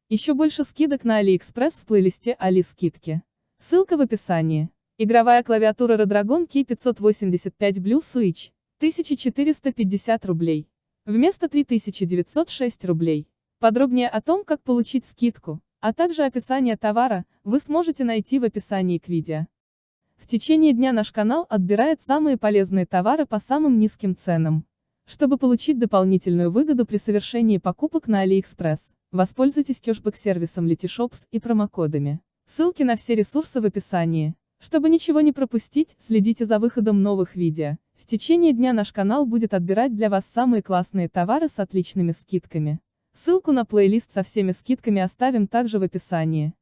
Еще больше скидок на AliExpress в плейлисте Али скидки. Ссылка в описании. Игровая клавиатура Redragon Key 585 Blue Switch. 1450 рублей. Вместо 3906 рублей. Подробнее о том, как получить скидку, а также описание товара, вы сможете найти в описании к видео. В течение дня наш канал отбирает самые полезные товары по самым низким ценам. Чтобы получить дополнительную выгоду при совершении покупок на AliExpress, воспользуйтесь кэшбэк-сервисом Letyshops и промокодами. Ссылки на все ресурсы в описании. Чтобы ничего не пропустить, следите за выходом новых видео. В течение дня наш канал будет отбирать для вас самые классные товары с отличными скидками. Ссылку на плейлист со всеми скидками оставим также в описании.